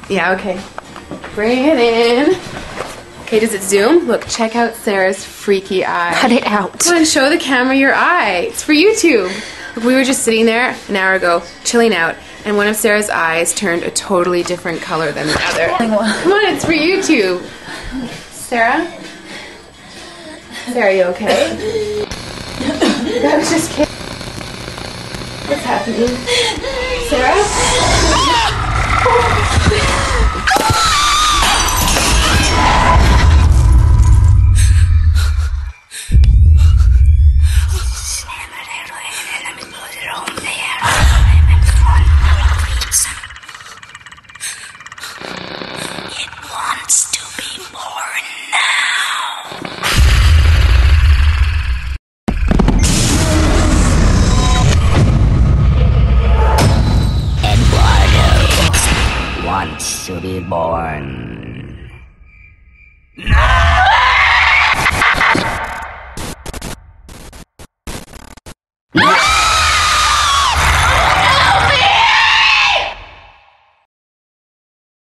Yeah, okay. Bring it in. Okay, does it zoom? Look, check out Sarah's freaky eye. Cut it out. Come on, show the camera your eye. It's for YouTube. Look, we were just sitting there an hour ago, chilling out, and one of Sarah's eyes turned a totally different color than the other. Come on, it's for YouTube. Sarah? Sarah, are you okay? I was just kidding. What's happening? Sarah? It wants to be born now. Eduardo wants to be born. No!